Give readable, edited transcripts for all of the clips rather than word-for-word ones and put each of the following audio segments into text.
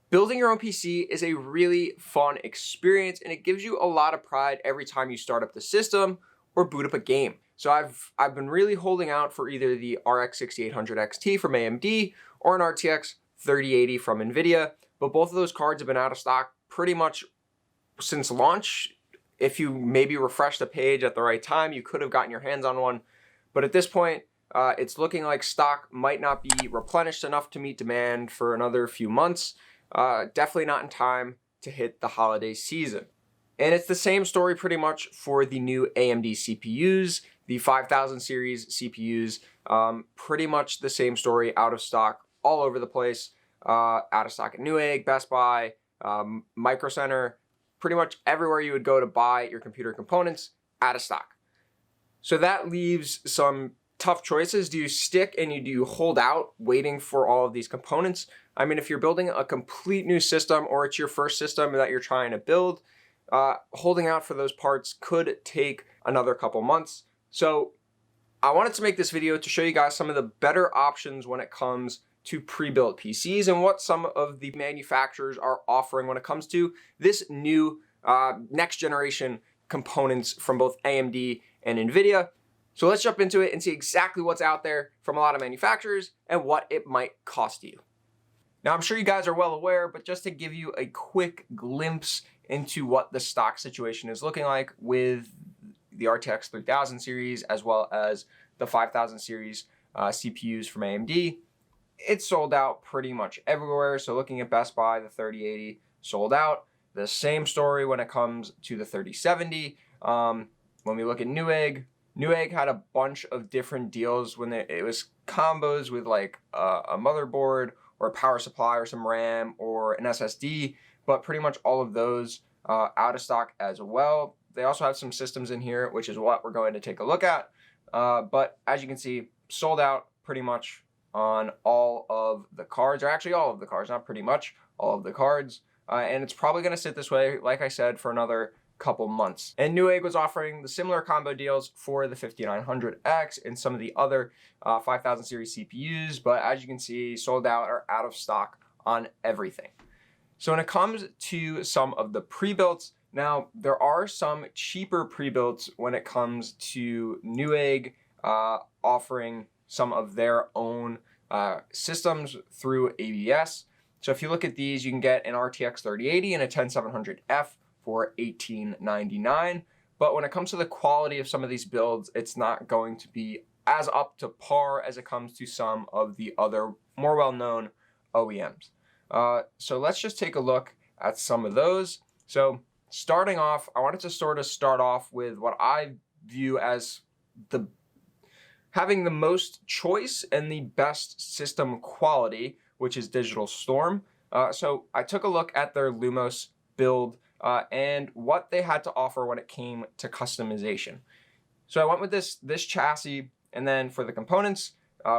Building your own PC is a really fun experience, and it gives you a lot of pride every time you start up the system or boot up a game. So I've been really holding out for either the RX 6800 XT from AMD or an RTX 3080 from NVIDIA, but both of those cards have been out of stock pretty much since launch. If you maybe refreshed a page at the right time, you could have gotten your hands on one, but at this point, it's looking like stock might not be replenished enough to meet demand for another few months. Definitely not in time to hit the holiday season. And it's the same story pretty much for the new AMD CPUs, the 5000 series CPUs, pretty much the same story, out of stock all over the place, out of stock at Newegg, Best Buy, Micro Center, pretty much everywhere you would go to buy your computer components, out of stock. So that leaves some tough choices. Do you stick and do you hold out waiting for all of these components? I mean, if you're building a complete new system or it's your first system that you're trying to build, holding out for those parts could take another couple months. So I wanted to make this video to show you guys some of the better options when it comes to pre-built PCs and what some of the manufacturers are offering when it comes to this new next generation components from both AMD and NVIDIA. So let's jump into it and see exactly what's out there from a lot of manufacturers and what it might cost you. Now, I'm sure you guys are well aware, but just to give you a quick glimpse into what the stock situation is looking like with the RTX 3000 series as well as the 5000 series CPUs from AMD, it's sold out pretty much everywhere. So looking at Best Buy, the 3080 sold out. The same story when it comes to the 3070. When we look at Newegg had a bunch of different deals when it was combos with like a motherboard or a power supply or some RAM or an SSD, but pretty much all of those out of stock as well. They also have some systems in here, which is what we're going to take a look at. But as you can see, sold out pretty much on all of the cards, or actually all of the cards, not pretty much, all of the cards. And it's probably going to sit this way, like I said, for another couple months. And Newegg was offering the similar combo deals for the 5900X and some of the other 5000 series CPUs, but as you can see, sold out or out of stock on everything. So when it comes to some of the pre-builts, now there are some cheaper pre-builts when it comes to Newegg offering some of their own systems through ABS. So if you look at these, you can get an RTX 3080 and a 10700F for $1899. But when it comes to the quality of some of these builds, it's not going to be as up to par as it comes to some of the other more well-known OEMs. So let's just take a look at some of those. So starting off, I wanted to sort of start off with what I view as having the most choice and the best system quality, which is Digital Storm. So I took a look at their Lumos build and what they had to offer when it came to customization. So I went with this chassis, and then for the components,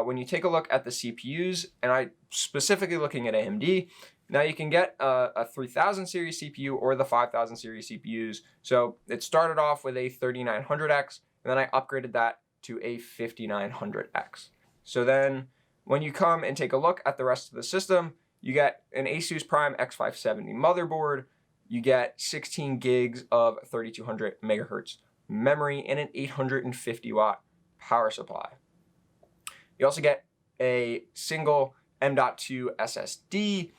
when you take a look at the CPUs, and I specifically looking at AMD, now you can get a 3000 series CPU or the 5000 series CPUs. So it started off with a 3900X, and then I upgraded that to a 5900X. So then when you come and take a look at the rest of the system, you get an Asus Prime X570 motherboard, you get 16 gigs of 3200 megahertz memory, and an 850 watt power supply. You also get a single M.2 SSD,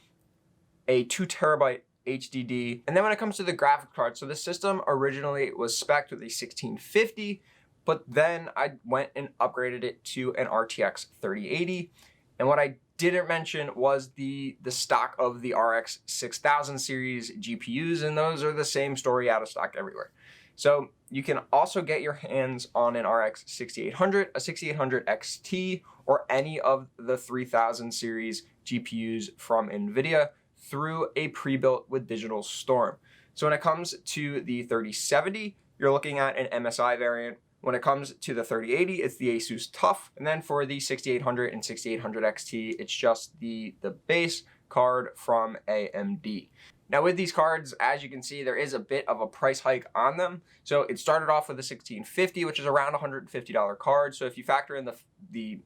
a 2 terabyte HDD, and then when it comes to the graphic card, so the system originally was spec'd with a 1650, but then I went and upgraded it to an RTX 3080. And what I didn't mention was the stock of the RX 6000 series GPUs, and those are the same story, out of stock everywhere. So you can also get your hands on an RX 6800, a 6800 XT, or any of the 3000 series GPUs from NVIDIA through a pre-built with Digital Storm. So when it comes to the 3070, you're looking at an MSI variant. When it comes to the 3080, it's the Asus TUF. And then for the 6800 and 6800 XT, it's just the base card from AMD. Now with these cards, as you can see, there is a bit of a price hike on them. So it started off with a 1650, which is around $150 card. So if you factor in the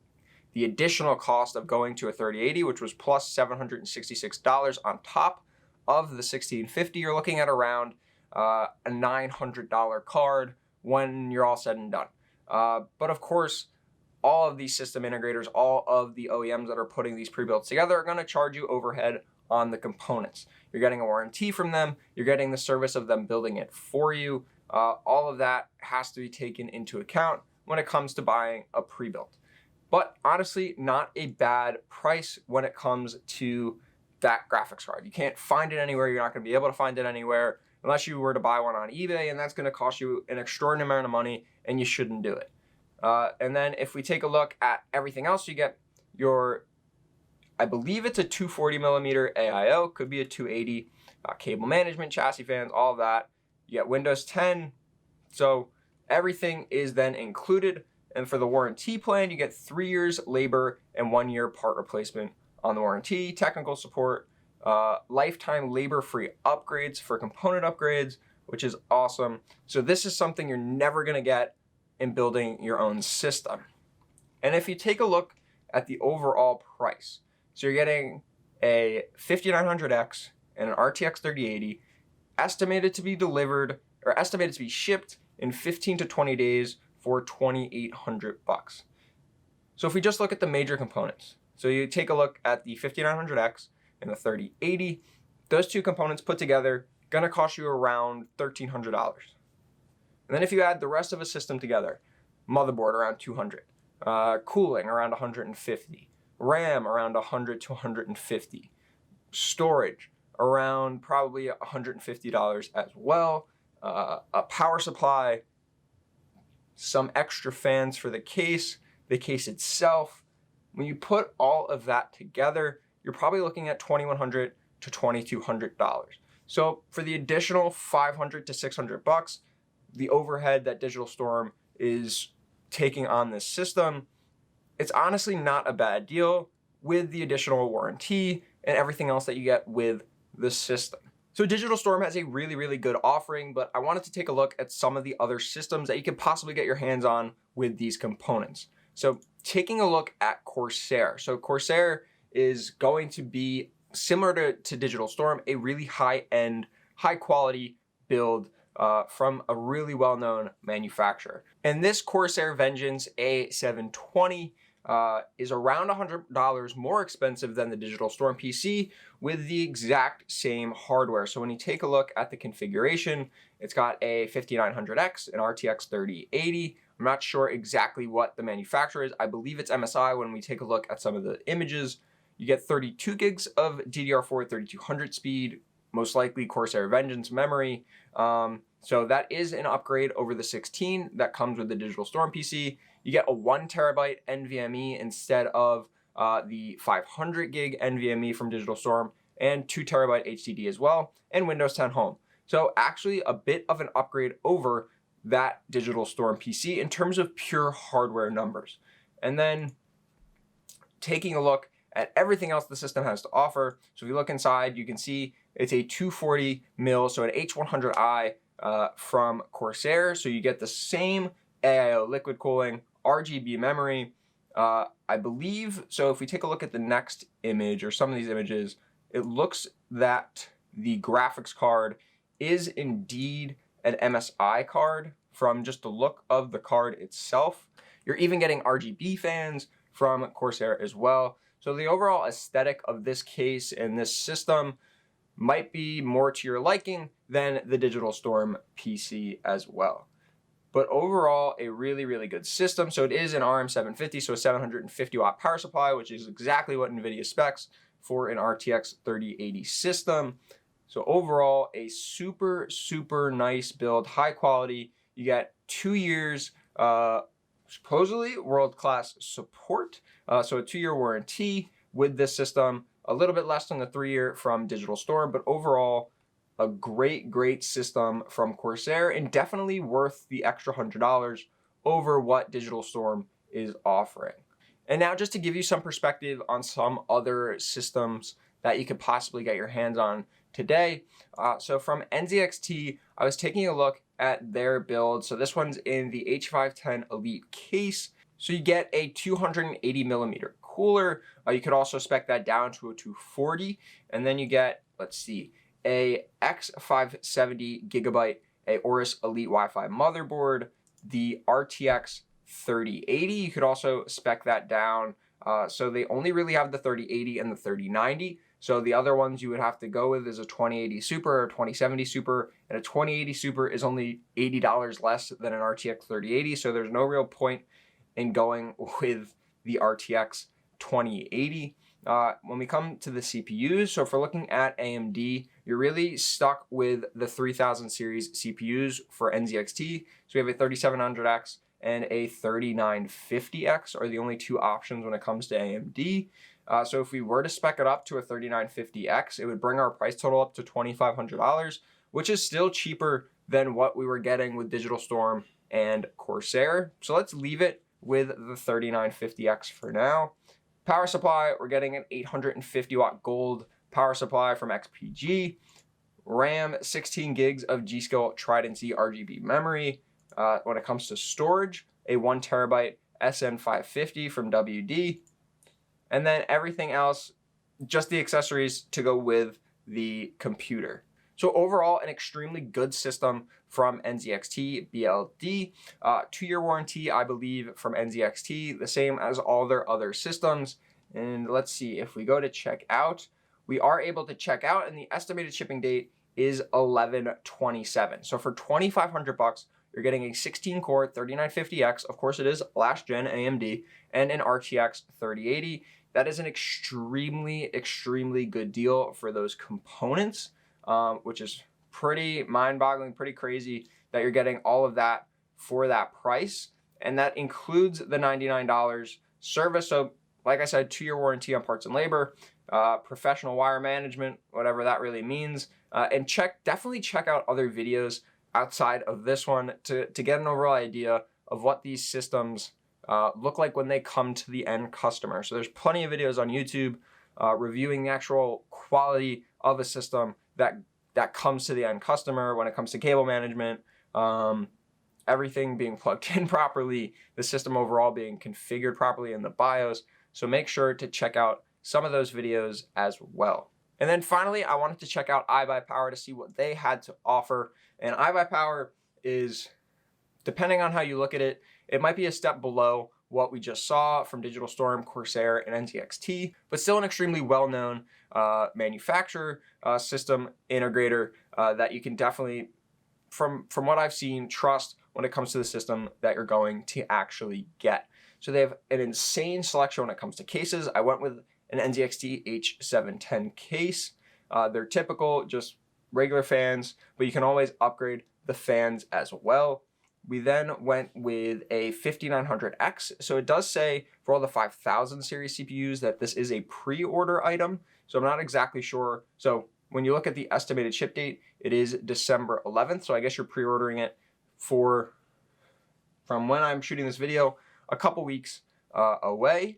the additional cost of going to a 3080, which was plus $766 on top of the 1650, you're looking at around a $900 card when you're all said and done. But of course, all of these system integrators, all of the OEMs that are putting these pre-builds together are going to charge you overhead on the components. You're getting a warranty from them, you're getting the service of them building it for you. All of that has to be taken into account when it comes to buying a pre-built. But honestly, not a bad price when it comes to that graphics card. You can't find it anywhere. You're not going to be able to find it anywhere unless you were to buy one on eBay, and that's going to cost you an extraordinary amount of money, and you shouldn't do it. And then if we take a look at everything else, you get your, I believe it's a 240 millimeter AIO, could be a 280, cable management, chassis fans, all of that. You get Windows 10, so everything is then included. And for the warranty plan, you get 3 years labor and 1 year part replacement on the warranty, technical support, lifetime labor-free upgrades for component upgrades, which is awesome. So this is something you're never going to get in building your own system. And if you take a look at the overall price, so you're getting a 5900X and an RTX 3080 estimated to be delivered or estimated to be shipped in 15 to 20 days for $2,800. So if we just look at the major components, so you take a look at the 5900X and the 3080, those two components put together gonna cost you around $1,300. And then if you add the rest of a system together, motherboard around $200, cooling around $150, RAM around $100 to $150, storage around probably $150 as well, a power supply, some extra fans for the case itself. When you put all of that together, you're probably looking at $2,100 to $2,200. So for the additional $500 to $600, the overhead that Digital Storm is taking on this system, it's honestly not a bad deal with the additional warranty and everything else that you get with the system. So Digital Storm has a really, really good offering, but I wanted to take a look at some of the other systems that you can possibly get your hands on with these components. So taking a look at Corsair. So Corsair is going to be similar to Digital Storm, a really high-end, high-quality build from a really well-known manufacturer. And this Corsair Vengeance A720 is around $100 more expensive than the Digital Storm PC with the exact same hardware. So when you take a look at the configuration, it's got a 5900X, an RTX 3080. I'm not sure exactly what the manufacturer is. I believe it's MSI. When we take a look at some of the images, you get 32 gigs of DDR4 3200 speed, most likely Corsair Vengeance memory. So that is an upgrade over the 16 that comes with the Digital Storm PC. You get a 1 terabyte NVMe instead of the 500 gig NVMe from Digital Storm, and 2 terabyte HDD as well, and Windows 10 Home. So actually a bit of an upgrade over that Digital Storm PC in terms of pure hardware numbers. And then taking a look at everything else the system has to offer. So if you look inside, you can see it's a 240 mil, so an H100i from Corsair. So you get the same AIO liquid cooling, RGB memory. I believe, so if we take a look at the next image or some of these images, it looks that the graphics card is indeed an MSI card from just the look of the card itself. You're even getting RGB fans from Corsair as well. So the overall aesthetic of this case and this system might be more to your liking than the Digital Storm PC as well. But overall, a really, really good system. So it is an RM750, so a 750 watt power supply, which is exactly what NVIDIA specs for an RTX 3080 system. So overall, a super, super nice build, high quality. You get 2 years, supposedly world-class support. So a 2-year warranty with this system, a little bit less than the 3-year from Digital Storm, but overall, a great, great system from Corsair, and definitely worth the extra $100 over what Digital Storm is offering. And now just to give you some perspective on some other systems that you could possibly get your hands on today. So from NZXT, I was taking a look at their build. So this one's in the H510 Elite case. So you get a 280 millimeter cooler. You could also spec that down to a 240. And then you get, let's see, a X570 gigabyte Aorus Elite Wi-Fi motherboard, the RTX 3080. You could also spec that down. So they only really have the 3080 and the 3090. So the other ones you would have to go with is a 2080 Super or 2070 Super, and a 2080 Super is only $80 less than an RTX 3080. So there's no real point in going with the RTX 2080. When we come to the CPUs, so if we're looking at AMD, you're really stuck with the 3000 series CPUs for NZXT. So we have a 3700X and a 3950X are the only two options when it comes to AMD. So if we were to spec it up to a 3950X, it would bring our price total up to $2,500, which is still cheaper than what we were getting with Digital Storm and Corsair. So let's leave it with the 3950X for now. Power supply, we're getting an 850 watt gold power supply from XPG. RAM, 16 gigs of G-Skill Trident Z RGB memory. When it comes to storage, a 1 terabyte SN550 from WD. And then everything else, just the accessories to go with the computer. So overall, an extremely good system from NZXT BLD. 2-year warranty, I believe, from NZXT, the same as all their other systems. And let's see, if we go to check out, we are able to check out, and the estimated shipping date is 11/27. So for $2,500, you're getting a 16-core 3950X. Of course, it is last gen AMD, and an RTX 3080. That is an extremely, extremely good deal for those components. Which is pretty mind-boggling, pretty crazy that you're getting all of that for that price. And that includes the $99 service. So like I said, 2-year warranty on parts and labor, professional wire management, whatever that really means. And definitely check out other videos outside of this one to get an overall idea of what these systems look like when they come to the end customer. So there's plenty of videos on YouTube reviewing the actual quality of a system that comes to the end customer when it comes to cable management, everything being plugged in properly, the system overall being configured properly in the BIOS. So make sure to check out some of those videos as well. And then finally, I wanted to check out iBUYPOWER to see what they had to offer. And iBUYPOWER is, depending on how you look at it, it might be a step below what we just saw from Digital Storm, Corsair, and NZXT, but still an extremely well-known manufacturer, system integrator that you can definitely, from what I've seen, trust when it comes to the system that you're going to actually get. So they have an insane selection when it comes to cases. I went with an NZXT H710 case. They're typical, just regular fans, but you can always upgrade the fans as well. We then went with a 5900X. So it does say for all the 5000 series CPUs that this is a pre-order item. So I'm not exactly sure. So when you look at the estimated ship date, it is December 11th. So I guess you're pre-ordering it from when I'm shooting this video, a couple weeks away.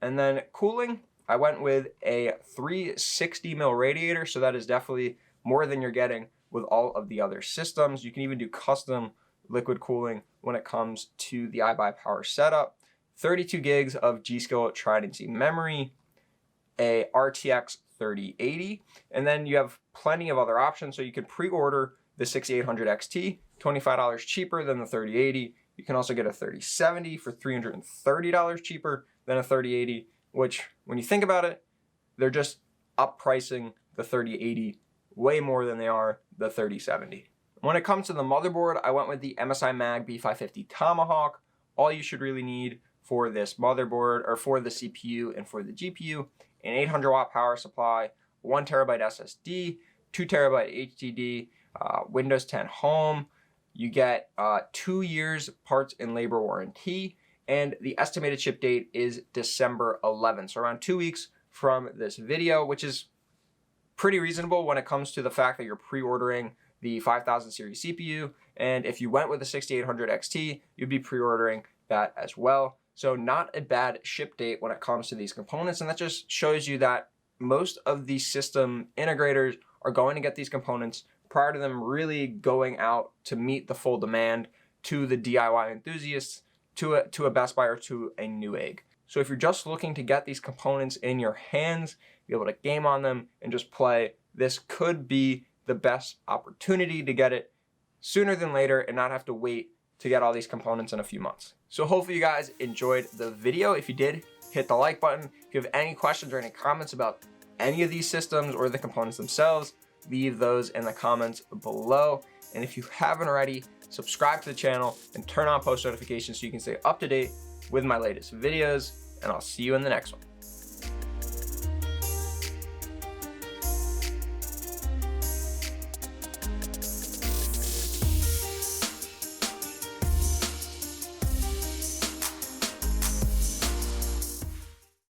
And then cooling, I went with a 360 mil radiator. So that is definitely more than you're getting with all of the other systems. You can even do custom liquid cooling when it comes to the iBUYPOWER setup. 32 gigs of G-Skill Trident Z memory, a RTX 3080, and then you have plenty of other options. So you can pre-order the 6800 XT, $25 cheaper than the 3080. You can also get a 3070 for $330 cheaper than a 3080, which when you think about it, they're just up pricing the 3080 way more than they are the 3070. When it comes to the motherboard, I went with the MSI Mag B550 Tomahawk. All you should really need for this motherboard, or for the CPU and for the GPU, an 800 watt power supply, 1 terabyte SSD, 2 terabyte HDD, Windows 10 Home. You get 2 years parts and labor warranty, and the estimated ship date is December 11th. So around 2 weeks from this video, which is pretty reasonable when it comes to the fact that you're pre-ordering the 5000 series CPU, and if you went with the 6800 XT, you'd be pre-ordering that as well. So not a bad ship date when it comes to these components, and that just shows you that most of these system integrators are going to get these components prior to them really going out to meet the full demand to the DIY enthusiasts to a Best Buy or to a Newegg. So if you're just looking to get these components in your hands, be able to game on them and just play, this could be the best opportunity to get it sooner than later and not have to wait to get all these components in a few months. So hopefully you guys enjoyed the video. If you did, hit the like button. If you have any questions or any comments about any of these systems or the components themselves, leave those in the comments below. And if you haven't already, subscribe to the channel and turn on post notifications so you can stay up to date with my latest videos. And I'll see you in the next one.